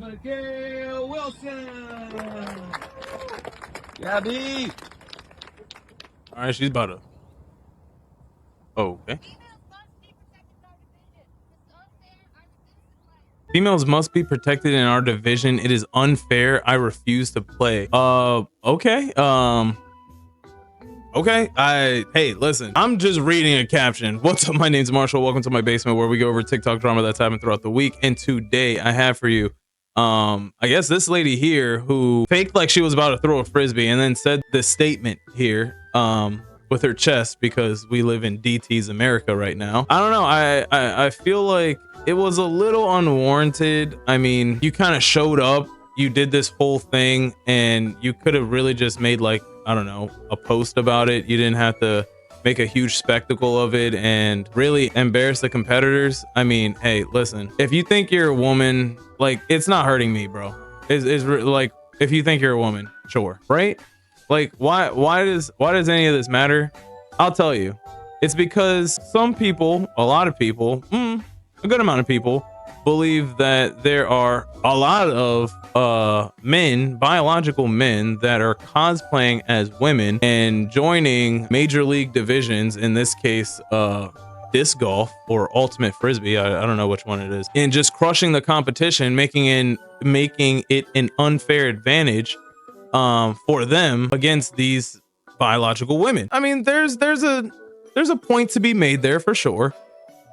Abigail Wilson. Gabby. All right, she's about to. Oh, okay. Females must be protected in our division. It is unfair. I refuse to play. Okay. Okay. Hey, listen. I'm just reading a caption. What's up? My name's Marshall. Welcome to my basement where we go over TikTok drama that's happened throughout the week. And today I have for you, I guess this lady here who faked like she was about to throw a frisbee and then said this statement here, with her chest because we live in DT's America right now. I don't know. I feel like it was a little unwarranted. I mean, you kind of showed up, you did this whole thing, and you could have really just made like, I don't know, a post about it. You didn't have to make a huge spectacle of it and really embarrass the competitors. I mean, hey, listen, if you think you're a woman, like, it's not hurting me, bro. Like, if you think you're a woman, sure, right? Like, why does any of this matter? I'll tell you. It's because some people, a lot of people, a good amount of people believe that there are a lot of men, biological men, that are cosplaying as women and joining major league divisions, in this case disc golf or ultimate frisbee, I don't know which one it is, and just crushing the competition, making it an unfair advantage for them against these biological women. I mean, there's a point to be made there for sure.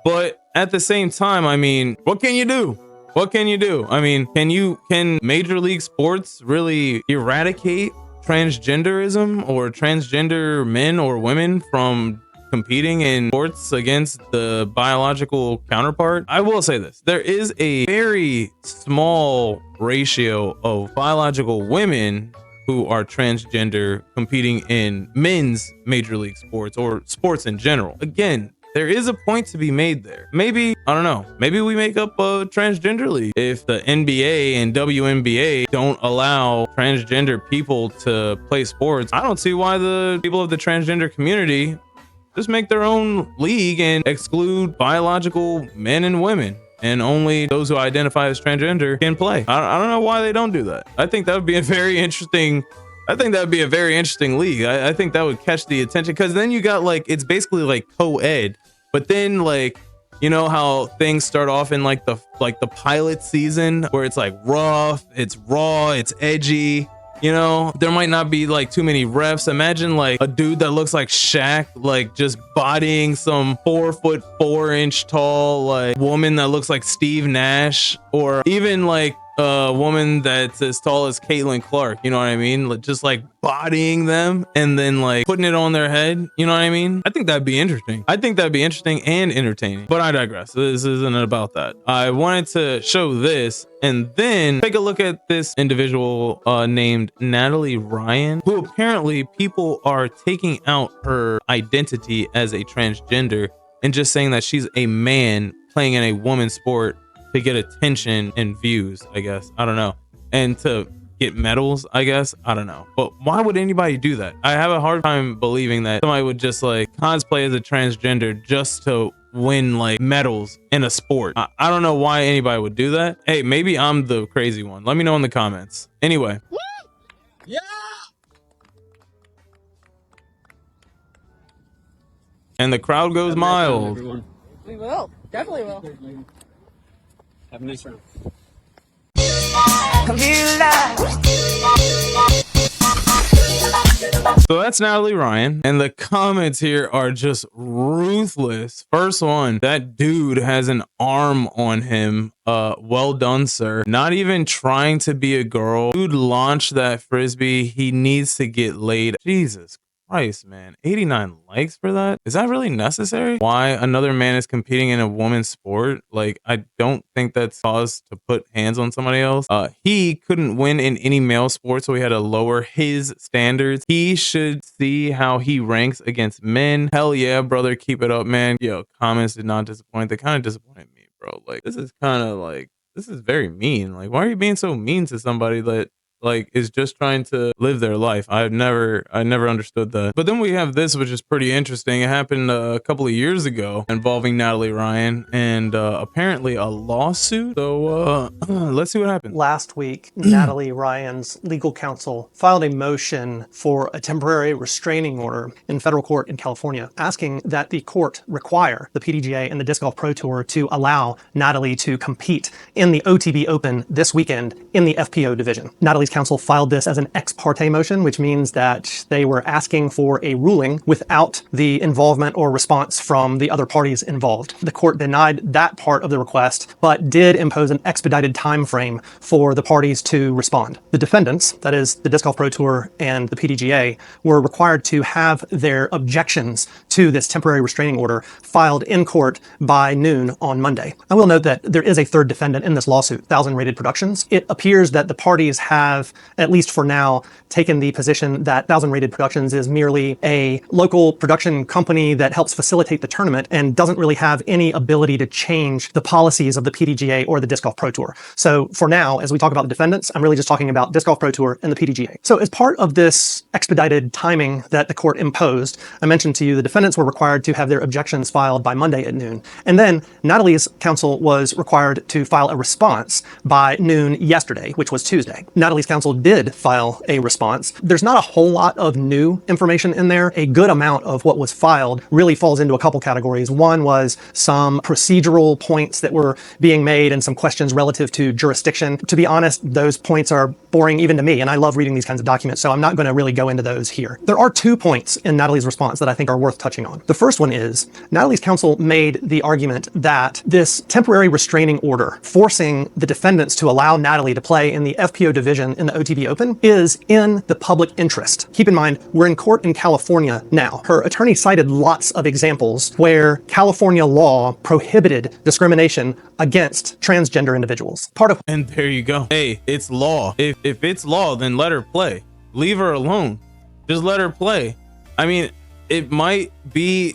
But at the same time, I mean, what can you do? What can you do? I mean, can major league sports really eradicate transgenderism or transgender men or women from competing in sports against the biological counterpart? I will say this. There is a very small ratio of biological women who are transgender competing in men's major league sports or sports in general. Again, there is a point to be made there. Maybe, I don't know, maybe we make up a transgender league. If the NBA and WNBA don't allow transgender people to play sports, I don't see why the people of the transgender community just make their own league and exclude biological men and women, and only those who identify as transgender can play. I don't know why they don't do that. I think that would be a very interesting league. I think that would catch the attention, because then you got like, it's basically like co-ed, but then like, you know how things start off in like the pilot season where it's like rough, it's raw, it's edgy. You know, there might not be like too many refs. Imagine like a dude that looks like Shaq, like just bodying some 4'4" tall like woman that looks like Steve Nash, or even like a woman that's as tall as Caitlin Clark. You know what I mean? Like, just like bodying them and then like putting it on their head. You know what I mean? I think that'd be interesting. I think that'd be interesting and entertaining. But I digress. This isn't about that. I wanted to show this and then take a look at this individual named Natalie Ryan, who apparently people are taking out her identity as a transgender and just saying that she's a man playing in a woman's sport to get attention and views, I guess. I don't know. And to get medals, I guess. I don't know. But why would anybody do that? I have a hard time believing that somebody would just like cosplay as a transgender just to win like medals in a sport. I don't know why anybody would do that. Hey, maybe I'm the crazy one. Let me know in the comments. Anyway. Yeah. And the crowd goes mild. We will. Definitely will. Have a nice round. So that's Natalie Ryan, and the comments here are just ruthless. First one, that dude has an arm on him. Well done, sir. Not even trying to be a girl. Dude launched that frisbee. He needs to get laid. Jesus Christ, man. 89 likes for that? Is that really necessary? Why another man is competing in a woman's sport? Like, I don't think that's cause to put hands on somebody else. He couldn't win in any male sport, so he had to lower his standards. He should see how he ranks against men. Hell yeah, brother. Keep it up, man. Yo, comments did not disappoint. They kind of disappointed me, bro. Like, this is kind of like, this is very mean. Like, why are you being so mean to somebody that like is just trying to live their life. I never understood that. But then we have this, which is pretty interesting. It happened a couple of years ago involving Natalie Ryan and apparently a lawsuit. So let's see what happened. Last week, Natalie Ryan's legal counsel filed a motion for a temporary restraining order in federal court in California, asking that the court require the PDGA and the Disc Golf Pro Tour to allow Natalie to compete in the OTB Open this weekend in the FPO division. Natalie's counsel filed this as an ex parte motion, which means that they were asking for a ruling without the involvement or response from the other parties involved. The court denied that part of the request, but did impose an expedited time frame for the parties to respond. The defendants, that is the Disc Golf Pro Tour and the PDGA, were required to have their objections to this temporary restraining order filed in court by noon on Monday. I will note that there is a third defendant in this lawsuit, 1000 Rated Productions. It appears that the parties have, at least for now, taken the position that 1000 Rated Productions is merely a local production company that helps facilitate the tournament and doesn't really have any ability to change the policies of the PDGA or the Disc Golf Pro Tour. So for now, as we talk about the defendants, I'm really just talking about Disc Golf Pro Tour and the PDGA. So as part of this expedited timing that the court imposed, I mentioned to you the defendants were required to have their objections filed by Monday at noon. And then Natalie's counsel was required to file a response by noon yesterday, which was Tuesday. Natalie's counsel did file a response. There's not a whole lot of new information in there. A good amount of what was filed really falls into a couple categories. One was some procedural points that were being made and some questions relative to jurisdiction. To be honest, those points are boring even to me, and I love reading these kinds of documents, so I'm not going to really go into those here. There are 2 points in Natalie's response that I think are worth touching on. The first one is Natalie's counsel made the argument that this temporary restraining order forcing the defendants to allow Natalie to play in the FPO division in the OTB Open is in the public interest. Keep in mind, we're in court in California now. Her attorney cited lots of examples where California law prohibited discrimination against transgender individuals. And there you go. Hey, it's law. If it's law, then let her play. Leave her alone. Just let her play. I mean, it might be,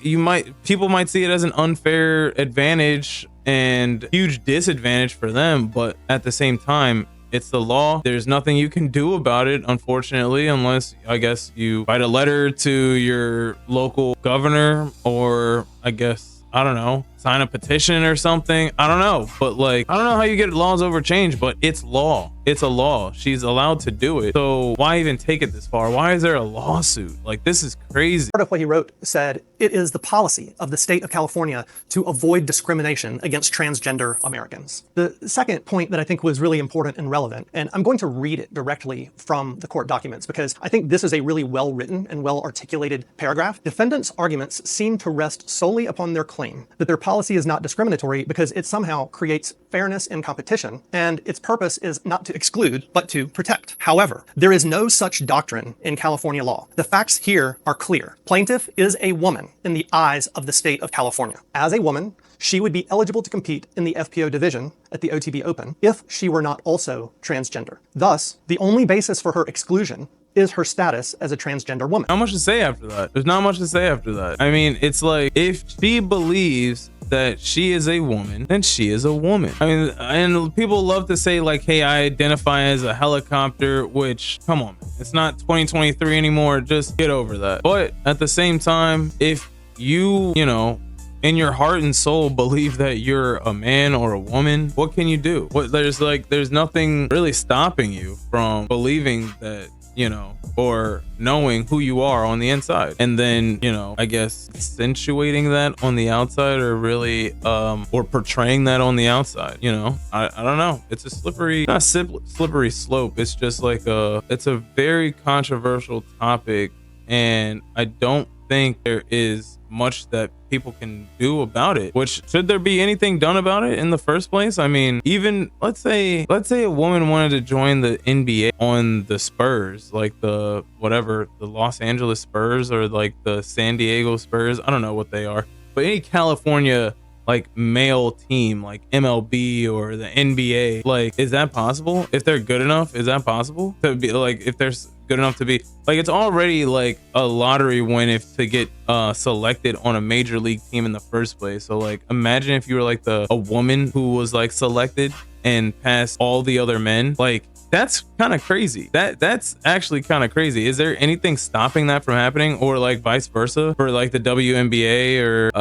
people might see it as an unfair advantage and huge disadvantage for them, but at the same time, it's the law. There's nothing you can do about it, unfortunately, unless I guess you write a letter to your local governor, or I guess, I don't know, sign a petition or something. I don't know, but like, I don't know how you get laws over change, but it's law. It's a law. She's allowed to do it. So why even take it this far? Why is there a lawsuit? Like, this is crazy. Part of what he wrote said, it is the policy of the state of California to avoid discrimination against transgender Americans. The second point that I think was really important and relevant, and I'm going to read it directly from the court documents because I think this is a really well-written and well-articulated paragraph. Defendants' arguments seem to rest solely upon their claim that their policy is not discriminatory because it somehow creates fairness in competition, and its purpose is not to exclude, but to protect. However, there is no such doctrine in California law. The facts here are clear. Plaintiff is a woman in the eyes of the state of California. As a woman, she would be eligible to compete in the FPO division at the OTB Open if she were not also transgender. Thus, the only basis for her exclusion is her status as a transgender woman. Not much to say after that. There's not much to say after that. I mean, it's like, if she believes that she is a woman, then she is a woman. I mean, and people love to say like, hey, I identify as a helicopter, which, come on, man. It's not 2023 anymore. Just get over that. But at the same time, if you know, in your heart and soul believe that you're a man or a woman, what can you do? There's nothing really stopping you from believing that, you know, or knowing who you are on the inside, and then, you know, I guess accentuating that on the outside, or really or portraying that on the outside. You know, I don't know, it's a slippery slope. It's just like it's a very controversial topic, and I don't think there is much that people can do about it. Which, should there be anything done about it in the first place? I mean, even let's say a woman wanted to join the NBA on the Spurs, like the Los Angeles Spurs, or like the San Diego Spurs, I don't know what they are, but any California like male team like MLB or the NBA, like, is that possible? If they're good enough, is that possible to be like, if they're good enough to be like, it's already like a lottery win if to get selected on a major league team in the first place. So like, imagine if you were like a woman who was like selected and past all the other men. Like, that's kind of crazy. That's actually kind of crazy. Is there anything stopping that from happening, or like vice versa for like the WNBA or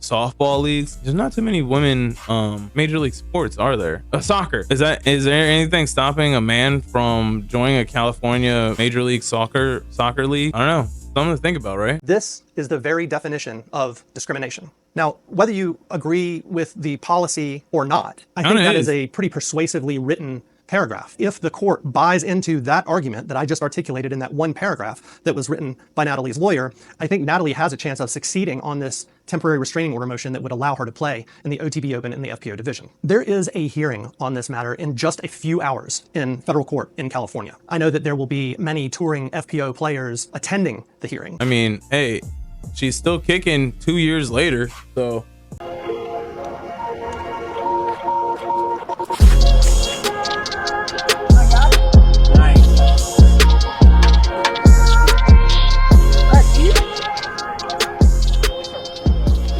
softball leagues? There's not too many women major league sports, are there? Soccer. Is there anything stopping a man from joining a California major league soccer league? I don't know. Something to think about, right? This is the very definition of discrimination. Now, whether you agree with the policy or not, I think that is a pretty persuasively written paragraph. If the court buys into that argument that I just articulated in that one paragraph that was written by Natalie's lawyer, I think Natalie has a chance of succeeding on this temporary restraining order motion that would allow her to play in the OTB Open and the FPO division. There is a hearing on this matter in just a few hours in federal court in California. I know that there will be many touring FPO players attending the hearing. I mean, hey, she's still kicking 2 years later, so.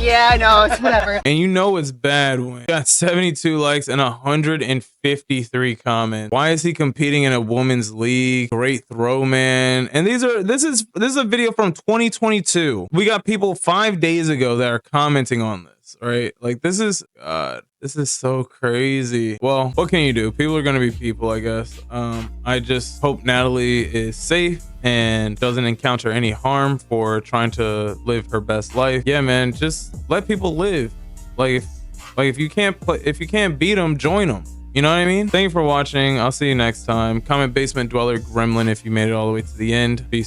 Yeah, I know. It's whatever. And you know it's bad when you got 72 likes and 153 comments. Why is he competing in a women's league? Great throw, man. And this is a video from 2022. We got people 5 days ago that are commenting on this, right? Like, this is so crazy. Well, what can you do? People are gonna be people, I guess. I just hope Natalie is safe and doesn't encounter any harm for trying to live her best life. Yeah, man, just let people live. Like if you can't beat them, join them. You know what I mean? Thank you for watching. I'll see you next time. Comment Basement Dweller Gremlin if you made it all the way to the end. Peace.